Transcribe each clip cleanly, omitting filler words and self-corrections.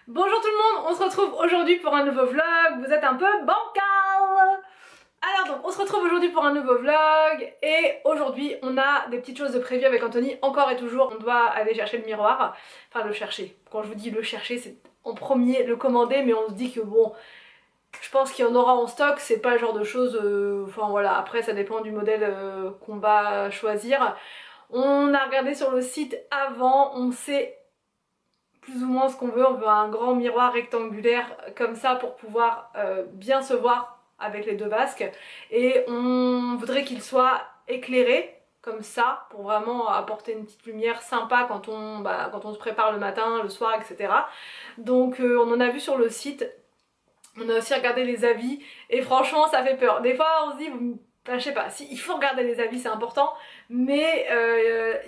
Bonjour tout le monde, on se retrouve aujourd'hui pour un nouveau vlog. Vous êtes un peu bancal. Alors donc on se retrouve aujourd'hui pour un nouveau vlog. Et aujourd'hui on a des petites choses de prévues avec Anthony. Encore et toujours on doit aller chercher le miroir. Enfin le chercher, quand je vous dis le chercher c'est en premier le commander. Mais on se dit que bon, je pense qu'il y en aura en stock. C'est pas le genre de choses, enfin voilà, après ça dépend du modèle qu'on va choisir. On a regardé sur le site avant, on sait plus ou moins ce qu'on veut. On veut un grand miroir rectangulaire comme ça pour pouvoir bien se voir avec les deux vasques, et on voudrait qu'il soit éclairé comme ça pour vraiment apporter une petite lumière sympa quand on se prépare le matin, le soir, etc. Donc on en a vu sur le site, on a aussi regardé les avis et franchement ça fait peur. Des fois on se dit, enfin, je sais pas, si, il faut regarder les avis, c'est important, mais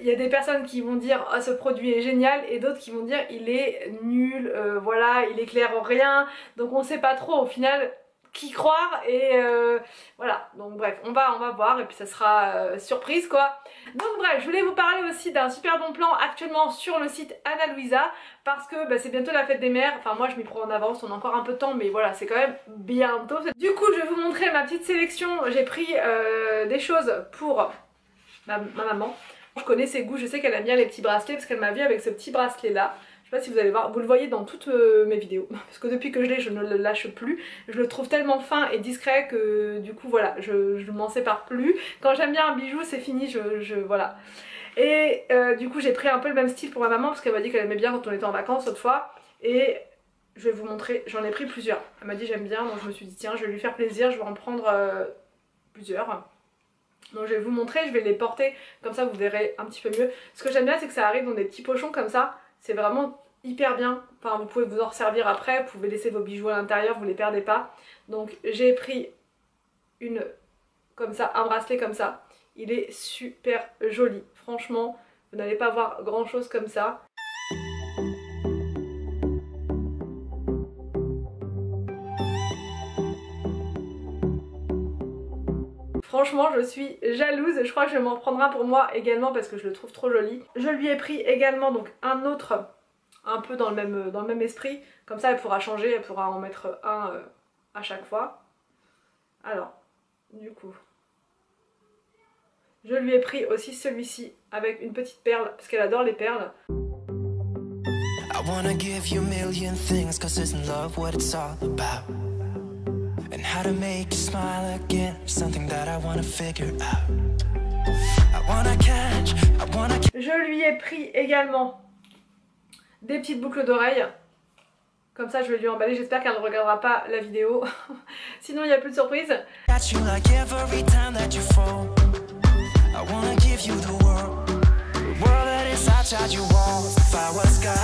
y a des personnes qui vont dire oh, ce produit est génial, et d'autres qui vont dire il est nul, voilà, il éclaire rien, donc on sait pas trop au final qui croire. Et voilà, donc bref, on va voir et puis ça sera surprise quoi. Donc bref, je voulais vous parler aussi d'un super bon plan actuellement sur le site Ana Luisa, parce que c'est bientôt la fête des mères. Enfin moi je m'y prends en avance, on a encore un peu de temps, mais voilà, c'est quand même bientôt. Du coup je vais vous montrer ma petite sélection. J'ai pris des choses pour ma maman. Je connais ses goûts, je sais qu'elle aime bien les petits bracelets parce qu'elle m'a vu avec ce petit bracelet là. Je sais pas si vous allez voir, vous le voyez dans toutes mes vidéos parce que depuis que je l'ai je ne le lâche plus. Je le trouve tellement fin et discret que du coup voilà, je ne m'en sépare plus. Quand j'aime bien un bijou c'est fini, voilà. Et du coup j'ai pris un peu le même style pour ma maman parce qu'elle m'a dit qu'elle aimait bien quand on était en vacances autrefois. Et je vais vous montrer, j'en ai pris plusieurs. Elle m'a dit j'aime bien, donc je me suis dit tiens je vais lui faire plaisir, je vais en prendre plusieurs. Donc je vais vous montrer, je vais les porter, comme ça vous verrez un petit peu mieux. Ce que j'aime bien c'est que ça arrive dans des petits pochons comme ça, c'est vraiment hyper bien. Enfin vous pouvez vous en resservir après, vous pouvez laisser vos bijoux à l'intérieur, vous les perdez pas. Donc j'ai pris une comme ça, un bracelet comme ça. Il est super joli, franchement vous n'allez pas voir grand chose comme ça. Franchement je suis jalouse, je crois que je vais m'en prendre un pour moi également parce que je le trouve trop joli. Je lui ai pris également donc un autre un peu dans le même esprit, comme ça elle pourra changer, elle pourra en mettre un à chaque fois. Alors du coup je lui ai pris aussi celui-ci avec une petite perle parce qu'elle adore les perles. I wanna give you a million things, 'cause isn't love what it's all about? And how to make you smile again, something that I wanna figure out. Je lui ai pris également des petites boucles d'oreilles. Comme ça je vais lui emballer, j'espère qu'elle ne regardera pas la vidéo. Sinon il n'y a plus de surprise.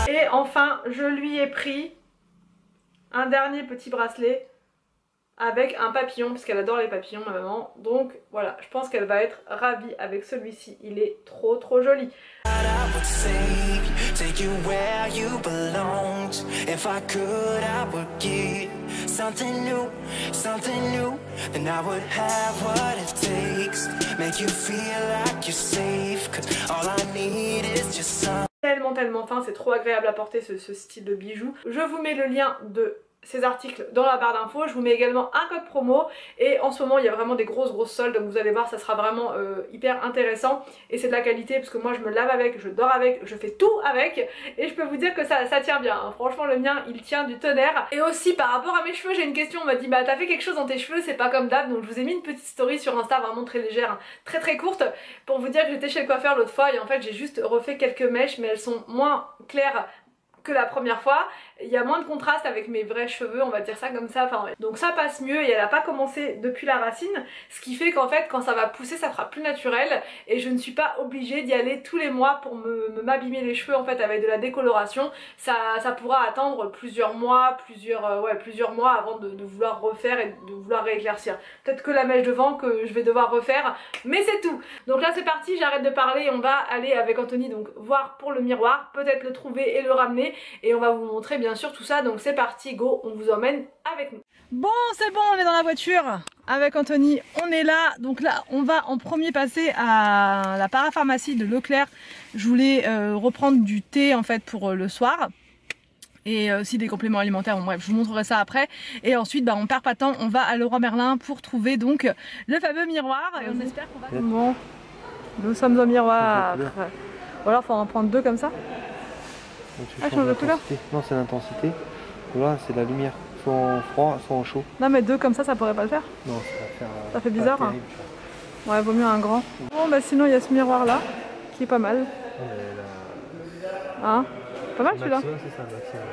Et enfin je lui ai pris un dernier petit bracelet avec un papillon, parce qu'elle adore les papillons ma maman. Donc voilà, je pense qu'elle va être ravie avec celui-ci, il est trop joli. Tellement fin, c'est trop agréable à porter ce style de bijou. Je vous mets le lien de ces articles dans la barre d'infos, je vous mets également un code promo, et en ce moment il y a vraiment des grosses soldes, donc vous allez voir ça sera vraiment hyper intéressant, et c'est de la qualité parce que moi je me lave avec, je dors avec, je fais tout avec, et je peux vous dire que ça tient bien, hein. Franchement le mien il tient du tonnerre. Et aussi par rapport à mes cheveux, j'ai une question, on m'a dit bah t'as fait quelque chose dans tes cheveux, c'est pas comme d'hab, donc je vous ai mis une petite story sur Insta vraiment très légère, hein, très courte, pour vous dire que j'étais chez le coiffeur l'autre fois et en fait j'ai juste refait quelques mèches, mais elles sont moins claires que la première fois, il y a moins de contraste avec mes vrais cheveux, on va dire ça comme ça, enfin ouais. Donc ça passe mieux, et elle a pas commencé depuis la racine, ce qui fait qu'en fait quand ça va pousser ça fera plus naturel, et je ne suis pas obligée d'y aller tous les mois pour m'abîmer les cheveux en fait avec de la décoloration. Ça pourra attendre plusieurs mois, plusieurs mois avant de vouloir refaire et de vouloir rééclaircir. Peut-être que la mèche devant que je vais devoir refaire, mais c'est tout. Donc là c'est parti, j'arrête de parler et on va aller avec Anthony donc voir pour le miroir, peut-être le trouver et le ramener, et on va vous montrer bien sûr tout ça. Donc c'est parti, go, on vous emmène avec nous. Bon c'est bon, on est dans la voiture avec Anthony, on est là. Donc là on va en premier passer à la parapharmacie de Leclerc. Je voulais reprendre du thé en fait pour le soir. et aussi des compléments alimentaires, bon bref je vous montrerai ça après. Et ensuite on perd pas de temps, on va à Leroy Merlin pour trouver donc le fameux miroir et on espère qu'on va... Bon, nous sommes au miroir. Ou alors faut en prendre 2 comme ça. Ah, change de couleur? Non, c'est l'intensité. Là c'est la lumière, soit en froid soit en chaud. Non mais 2 comme ça pourrait pas le faire? Non, ça va faire... ça fait bizarre hein. Ouais, vaut mieux un grand. Bon bah sinon il y a ce miroir là qui est pas mal. Hein? Pas mal celui-là. C'est ça, maximum.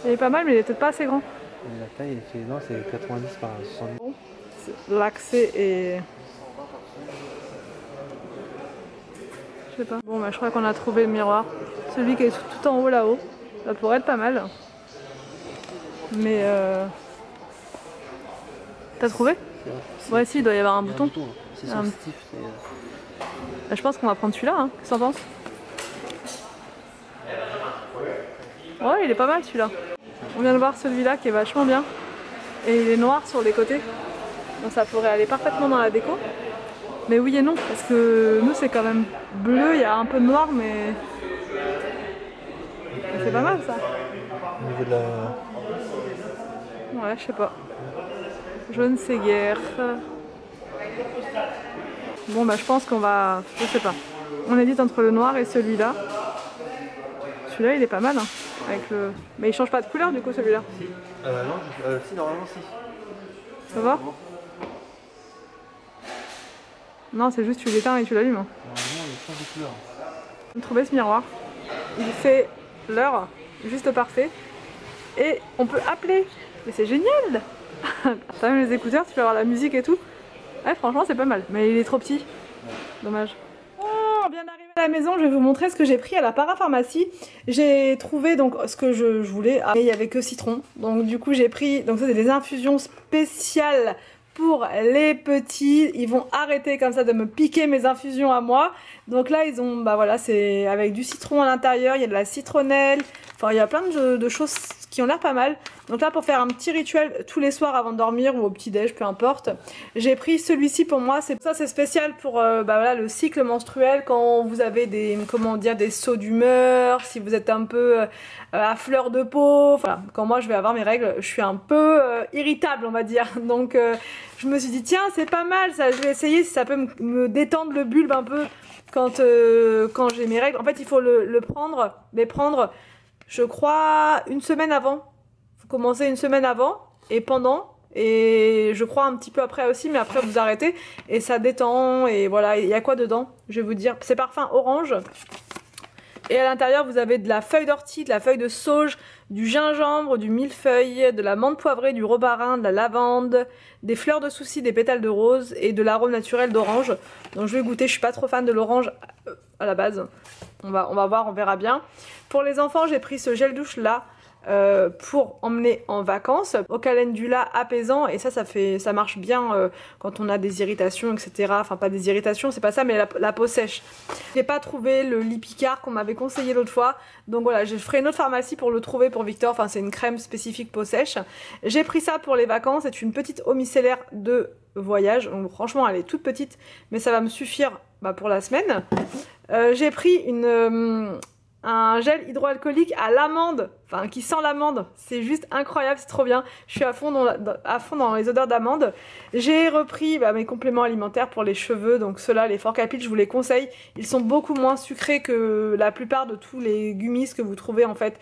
Il est pas mal mais il est peut-être pas assez grand. Et la taille non, c'est 90 par 70. Bon, l'accès est... je sais pas. Bon bah je crois qu'on a trouvé le miroir. Celui qui est tout en haut là-haut. Ça pourrait être pas mal. Mais t'as trouvé? Ouais si, il doit y avoir un bouton. C'est sensitif. Je pense qu'on va prendre celui-là, hein. Qu'est-ce que t'en penses? Ouais, il est pas mal celui-là. On vient de voir celui-là qui est vachement bien. Et il est noir sur les côtés. Donc ça pourrait aller parfaitement dans la déco. Mais oui et non, parce que nous c'est quand même bleu, il y a un peu de noir, mais c'est pas mal ça. Au niveau de la... Ouais, je sais pas. Je ne sais guère. Bon bah je pense qu'on va... je sais pas. On hésite entre le noir et celui-là. Celui-là il est pas mal hein, avec le... Mais il change pas de couleur du coup celui-là. Si, non, si normalement si. Ça va? Non c'est juste tu l'éteins et tu l'allumes. Hein. Normalement il change de couleur. On a trouvé ce miroir. Il fait l'heure juste parfait. Et on peut appeler. Mais c'est génial. T'as même les écouteurs, tu peux avoir la musique et tout. Ouais franchement c'est pas mal. Mais il est trop petit. Dommage. On vient d'arriver à la maison, je vais vous montrer ce que j'ai pris à la parapharmacie. J'ai trouvé donc ce que je voulais, mais il n'y avait que citron. Donc du coup j'ai pris, donc ça c'est des infusions spéciales pour les petits. Ils vont arrêter comme ça de me piquer mes infusions à moi. Donc là ils ont, bah voilà, c'est avec du citron à l'intérieur, il y a de la citronnelle. Enfin il y a plein de choses qui ont l'air pas mal. Donc là pour faire un petit rituel tous les soirs avant de dormir ou au petit déj, peu importe. J'ai pris celui-ci pour moi, c'est spécial pour bah voilà, le cycle menstruel quand vous avez des, comment dire, des sauts d'humeur, si vous êtes un peu à fleur de peau. Voilà, quand moi je vais avoir mes règles, je suis un peu irritable on va dire. Donc je me suis dit tiens c'est pas mal ça, je vais essayer si ça peut me détendre le bulbe un peu quand j'ai mes règles. En fait il faut les prendre je crois une semaine avant. Faut commencer une semaine avant et pendant. Et je crois un petit peu après aussi, mais après vous arrêtez. Et ça détend. Et voilà, il y a quoi dedans? Je vais vous dire. C'est parfum orange. Et à l'intérieur vous avez de la feuille d'ortie, de la feuille de sauge, du gingembre, du millefeuille, de la menthe poivrée, du romarin, de la lavande, des fleurs de souci, des pétales de rose et de l'arôme naturel d'orange. Donc je vais goûter, je suis pas trop fan de l'orange à la base. On va voir, on verra bien. Pour les enfants, j'ai pris ce gel douche là pour emmener en vacances. Au calendula apaisant et ça marche bien quand on a des irritations, etc. Enfin pas des irritations, c'est pas ça, mais la peau sèche. J'ai pas trouvé le Lipicard qu'on m'avait conseillé l'autre fois. Donc voilà, je ferai une autre pharmacie pour le trouver pour Victor. Enfin c'est une crème spécifique peau sèche. J'ai pris ça pour les vacances. C'est une petite eau micellaire de voyage. Donc franchement elle est toute petite, mais ça va me suffire pour la semaine. J'ai pris un gel hydroalcoolique à l'amande, enfin qui sent l'amande, c'est juste incroyable, c'est trop bien. Je suis à fond dans les odeurs d'amande. J'ai repris mes compléments alimentaires pour les cheveux, donc ceux-là, les Forcapil, je vous les conseille. Ils sont beaucoup moins sucrés que la plupart de tous les gummies que vous trouvez en fait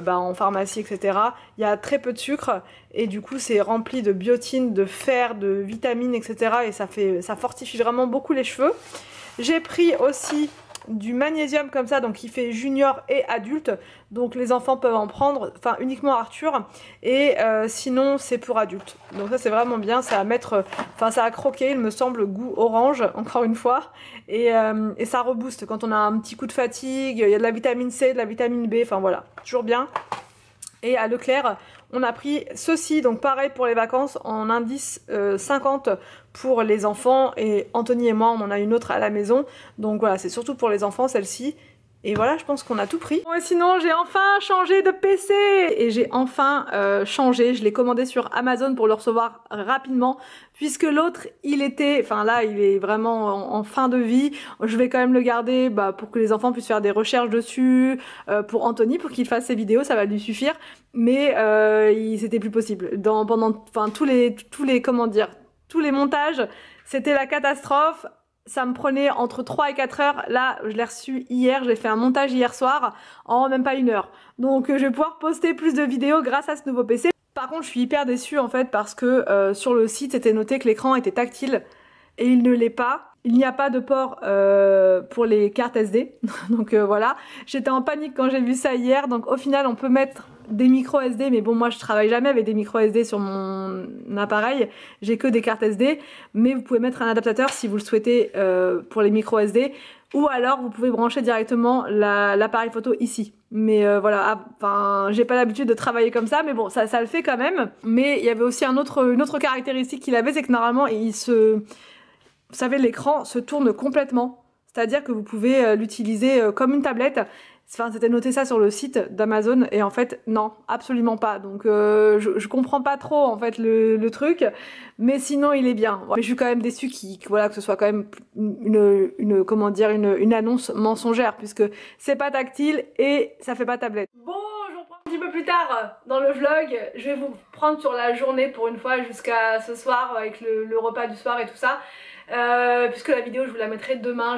en pharmacie, etc. Il y a très peu de sucre et du coup c'est rempli de biotine, de fer, de vitamines, etc. Et ça fortifie vraiment beaucoup les cheveux. J'ai pris aussi du magnésium comme ça, donc qui fait junior et adulte, donc les enfants peuvent en prendre, enfin uniquement Arthur, et sinon c'est pour adultes. Donc ça c'est vraiment bien, ça va mettre, enfin ça a croqué, il me semble, goût orange, encore une fois, et ça rebooste quand on a un petit coup de fatigue, il y a de la vitamine C, de la vitamine B, enfin voilà, toujours bien. Et à Leclerc, on a pris ceci, donc pareil pour les vacances, en indice 50 pour les enfants. Et Anthony et moi, on en a une autre à la maison. Donc voilà, c'est surtout pour les enfants, celle-ci. Et voilà, je pense qu'on a tout pris. Bon, et sinon, j'ai enfin changé de PC. Et j'ai enfin changé. Je l'ai commandé sur Amazon pour le recevoir rapidement. Puisque l'autre, il était... Enfin là, il est vraiment en fin de vie. Je vais quand même le garder pour que les enfants puissent faire des recherches dessus. Pour Anthony, pour qu'il fasse ses vidéos, ça va lui suffire. Mais c'était plus possible. Enfin, tous les, comment dire, tous les montages, c'était la catastrophe. Ça me prenait entre 3 et 4 heures. Là, je l'ai reçu hier. J'ai fait un montage hier soir en même pas 1 heure. Donc, je vais pouvoir poster plus de vidéos grâce à ce nouveau PC. Par contre, je suis hyper déçue en fait parce que sur le site, c'était noté que l'écran était tactile et il ne l'est pas. Il n'y a pas de port pour les cartes SD. Donc voilà. J'étais en panique quand j'ai vu ça hier. Donc au final, on peut mettre des micros SD, mais bon, moi je travaille jamais avec des micros SD sur mon appareil, j'ai que des cartes SD, mais vous pouvez mettre un adaptateur si vous le souhaitez pour les micros SD, ou alors vous pouvez brancher directement l'appareil photo ici. Mais voilà, enfin, j'ai pas l'habitude de travailler comme ça, mais bon, ça le fait quand même. Mais il y avait aussi une autre caractéristique qu'il avait, c'est que normalement, vous savez, l'écran se tourne complètement. C'est-à-dire que vous pouvez l'utiliser comme une tablette. Enfin, c'était noté ça sur le site d'Amazon et en fait non, absolument pas. Donc je comprends pas trop en fait le truc, mais sinon il est bien. Mais je suis quand même déçue que ce soit quand même une annonce mensongère puisque c'est pas tactile et ça fait pas tablette. Bon, je reprends un petit peu plus tard dans le vlog. Je vais vous prendre sur la journée pour une fois jusqu'à ce soir avec le repas du soir et tout ça. Puisque la vidéo je vous la mettrai demain,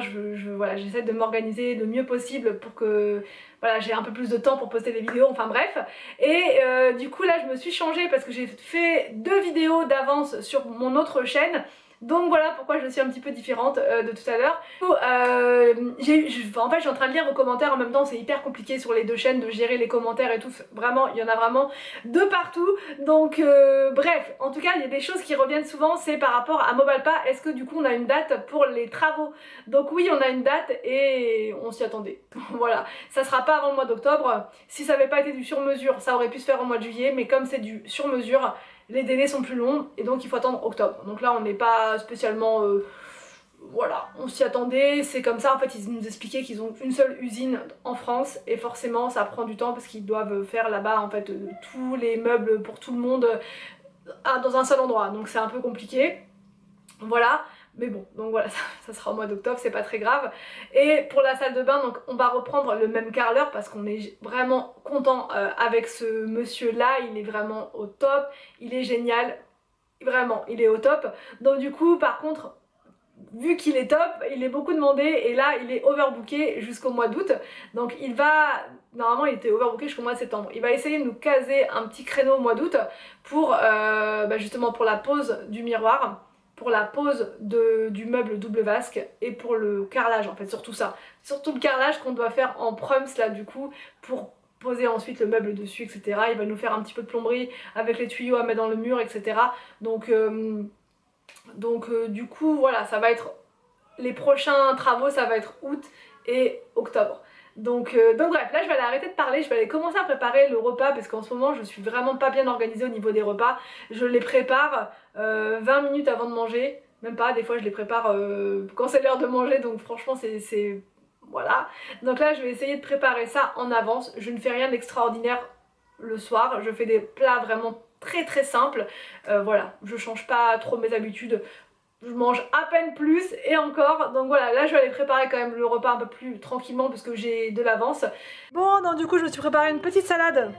voilà, j'essaie de m'organiser le mieux possible pour que voilà, j'ai un peu plus de temps pour poster des vidéos, enfin bref. Et du coup là je me suis changée parce que j'ai fait 2 vidéos d'avance sur mon autre chaîne. Donc voilà pourquoi je suis un petit peu différente de tout à l'heure. En fait je suis en train de lire vos commentaires en même temps, c'est hyper compliqué sur les 2 chaînes de gérer les commentaires et tout. Vraiment, il y en a vraiment de partout. Donc bref, en tout cas il y a des choses qui reviennent souvent, c'est par rapport à Mobalpa. Est-ce que du coup on a une date pour les travaux? Donc oui, on a une date et on s'y attendait. Voilà, ça sera pas avant le mois d'octobre. Si ça avait pas été du sur-mesure, ça aurait pu se faire au mois de juillet, mais comme c'est du sur-mesure, les délais sont plus longs et donc il faut attendre octobre. Donc là on n'est pas spécialement... voilà, on s'y attendait, c'est comme ça. En fait ils nous expliquaient qu'ils ont une seule usine en France et forcément ça prend du temps parce qu'ils doivent faire là-bas en fait tous les meubles pour tout le monde dans un seul endroit. Donc c'est un peu compliqué. Voilà. Mais bon, donc voilà, ça sera au mois d'octobre, c'est pas très grave. Et pour la salle de bain, donc on va reprendre le même carreleur parce qu'on est vraiment content avec ce monsieur là, il est vraiment au top, il est génial, vraiment, il est au top. Donc du coup, par contre, vu qu'il est top, il est beaucoup demandé et là il est overbooké jusqu'au mois d'août. Donc il va, normalement il était overbooké jusqu'au mois de septembre. Il va essayer de nous caser un petit créneau au mois d'août pour justement pour la pose du miroir, pour la pose du meuble double vasque et pour le carrelage en fait, surtout ça. Surtout le carrelage qu'on doit faire en prums là du coup pour poser ensuite le meuble dessus, etc. Il va nous faire un petit peu de plomberie avec les tuyaux à mettre dans le mur, etc. Donc du coup voilà, ça va être les prochains travaux, ça va être août et octobre. Donc bref, là je vais aller arrêter de parler, je vais aller commencer à préparer le repas parce qu'en ce moment je suis vraiment pas bien organisée au niveau des repas. Je les prépare 20 minutes avant de manger, même pas, des fois je les prépare quand c'est l'heure de manger, donc franchement c'est... voilà. Donc là je vais essayer de préparer ça en avance, je ne fais rien d'extraordinaire le soir, je fais des plats vraiment très simples, voilà, je change pas trop mes habitudes. Je mange à peine plus et encore, donc voilà, là je vais aller préparer quand même le repas un peu plus tranquillement parce que j'ai de l'avance. Bon, donc du coup je me suis préparé une petite salade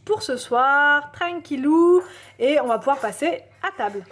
pour ce soir, tranquillou, et on va pouvoir passer à table.